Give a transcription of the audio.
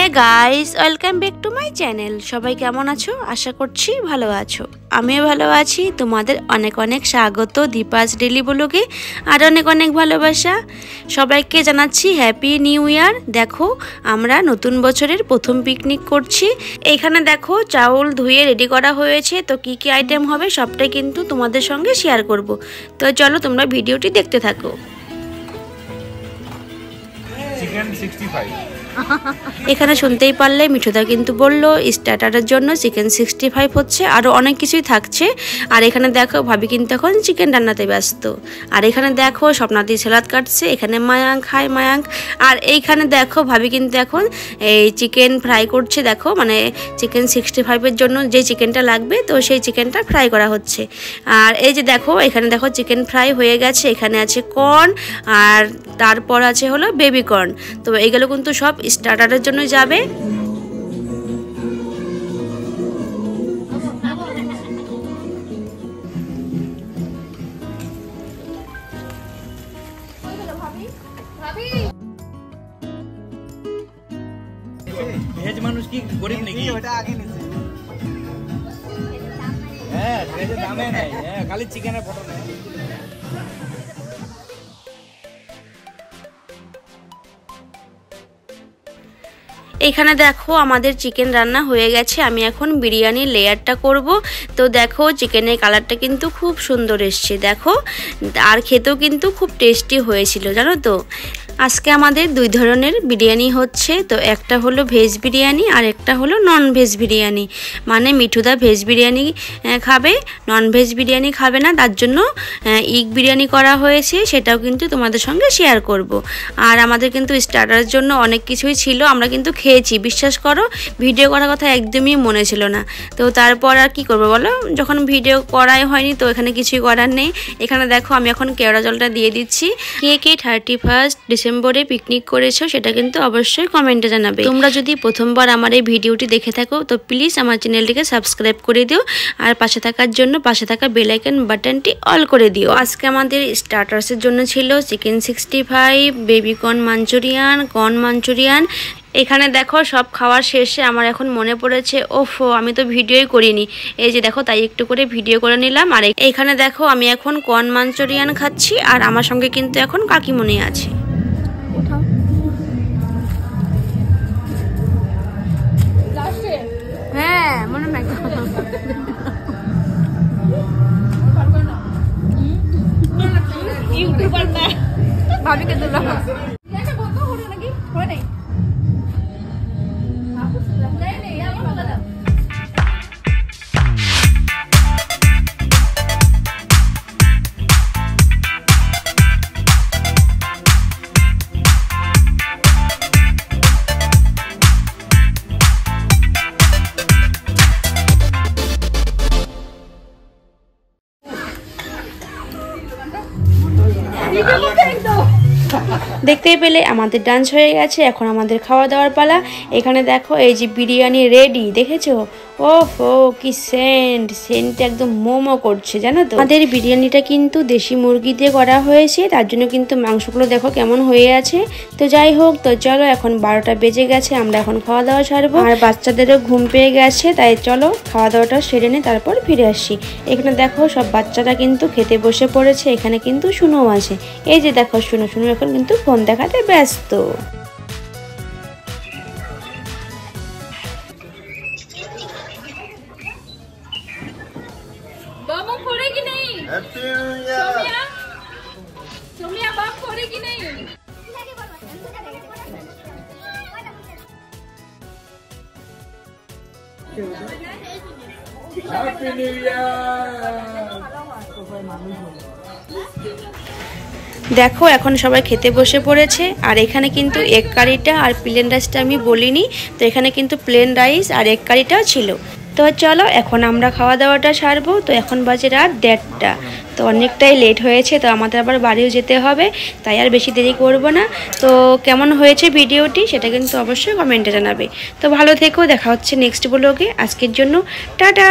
Hey guys, welcome back to my channel. সবাই কেমন আছো? আশা করছি ভালো আছো। আমিও ভালো আছি। তোমাদের অনেক অনেক স্বাগত দীপাস ডেলি ব্লগে, আর অনেক অনেক ভালোবাসা। সবাইকে জানাচ্ছি হ্যাপি নিউ ইয়ার। দেখো, আমরা নতুন বছরের প্রথম পিকনিক করছি। এখানে দেখো চাউল ধুয়ে রেডি করা হয়েছে। তো কি কি আইটেম হবে সবটাই কিন্তু তোমাদের সঙ্গে শেয়ার করব। তো চলো তোমরা ভিডিওটি দেখতে থাকো। চিকেন 65 এখানে শুনতেই পারলে মিঠুদা কিন্তু বলল স্টার্টারের জন্য চিকেন 65 হচ্ছে, আরও অনেক কিছুই থাকছে। আর এখানে দেখো ভাবি কিন্তু এখন চিকেন রান্নাতে ব্যস্ত। আর এখানে দেখো স্বপ্নাদি স্যালাদ কাটছে, এখানে মায়াঙ্ক, হাই মায়াঙ্ক। আর এইখানে দেখো ভাবি কিন্তু এখন এই চিকেন ফ্রাই করছে। দেখো মানে চিকেন 65-এর জন্য যে চিকেনটা লাগবে, তো সেই চিকেনটা ফ্রাই করা হচ্ছে। আর এই যে দেখো এখানে দেখো চিকেন ফ্রাই হয়ে গেছে। এখানে আছে কর্ন, আর তারপর আছে হলো বেবি কর্ন। তো এইগুলো কিন্তু সব স্টার্টারের জন্য যাবে। ভেজ মানুষ কি গরিব নাকি? ওটা আগে নিছে। হ্যাঁ, ভেজের দামে নাই। হ্যাঁ, খালি চিকেনের ফটো নেই। এখানে দেখো আমাদের চিকেন রান্না হয়ে গেছে। আমি এখন বিরিয়ানির লেয়ারটা করব। তো দেখো চিকেনের কালারটা কিন্তু খুব সুন্দর এসছে। দেখো, আর খেতেও কিন্তু খুব টেস্টি হয়েছিল জানো তো। আজকে আমাদের দুই ধরনের বিরিয়ানি হচ্ছে। তো একটা হলো ভেজ বিরিয়ানি আর একটা হলো নন ভেজ বিরিয়ানি। মানে মিঠুদা ভেজ বিরিয়ানি খাবে, নন ভেজ বিরিয়ানি খাবে না, তার জন্য ইগ বিরিয়ানি করা হয়েছে। সেটাও কিন্তু তোমাদের সঙ্গে শেয়ার করব। আর আমাদের কিন্তু স্টার্টারের জন্য অনেক কিছুই ছিল, আমরা কিন্তু খেয়েছি। বিশ্বাস করো, ভিডিও করার কথা একদমই মনে ছিল না। তো তারপর আর কি করবো বলো, যখন ভিডিও করাই হয়নি তো এখানে কিছুই করার নেই। এখানে দেখো আমি এখন কেওড়া জলটা দিয়ে দিচ্ছি। কে 31 ডিসেম্বরে পিকনিক করেছো সেটা কিন্তু অবশ্যই কমেন্টে জানাবে। তোমরা যদি প্রথমবার আমার এই ভিডিওটি দেখে থাকো তো প্লিজ আমার চ্যানেলটিকে সাবস্ক্রাইব করে দিও, আর পাশে থাকার জন্য পাশে থাকা বেল আইকন বাটনটি অল করে দিও। আজকে আমাদের স্টার্টার্সের জন্য ছিল chicken 65, baby corn Manchurian, corn Manchurian. এখানে দেখো সব খাওয়ার শেষে আমার এখন মনে পড়েছে, ওফো আমি তো ভিডিওই করিনি। এই যে দেখো তাই একটু করে ভিডিও করে নিলাম। আর এইখানে দেখো আমি এখন কর্ন মাঞ্চুরিয়ান খাচ্ছি, আর আমার সঙ্গে কিন্তু এখন কাকিমণি আছে। হ্যাঁ মনে নাই ভাবিকে তুলো দেখতেই পেলে আমাদের ডান্স হয়ে গেছে। এখন আমাদের খাওয়া দাওয়ার পালা। এখানে দেখো এই যে বিরিয়ানি রেডি, দেখেছো? ওহো কি সেন্ট একদম মোমো করছে জানো তো। আমাদের বিরিয়ানিটা কিন্তু দেশি মুরগি দিয়ে করা হয়েছে, তার জন্য কিন্তু মাংসগুলো দেখো কেমন হয়ে আছে। তো যাই হোক, তো চলো এখন 12টা বেজে গেছে, আমরা এখন খাওয়া দাওয়া সারবো। আর বাচ্চাদেরও ঘুম পেয়ে গেছে, তাই চলো খাওয়া দাওয়াটা সেরে নিই, তারপর ফিরে আসি। এখানে দেখো সব বাচ্চারা কিন্তু খেতে বসে পড়েছে। এখানে কিন্তু শুনোও আছে। এই যে দেখো শুনো এখন কিন্তু ফোন দেখাতে ব্যস্ত। Happy new year. দেখো এখন সবাই খেতে বসে পড়েছে। আর এখানে কিন্তু এগ কারিটা আর প্লেন রাইসটা আমি বলিনি, তো এখানে কিন্তু প্লেন রাইস আর এগ কারিটাও ছিল। তো চলো এখন আমরা খাওয়া দাওয়াটা সারবো। তো এখন বাজে রাত 1:30, তো অনেকটাই লেট হয়েছে। তো আমাদের আবার বাড়িও যেতে হবে, তাই আর বেশি দেরি করব না। তো কেমন হয়েছে ভিডিওটি সেটা কিন্তু অবশ্যই কমেন্টে জানাবে। তো ভালো থেকো, দেখা হচ্ছে নেক্সট ব্লগে। আজকের জন্য টাটা।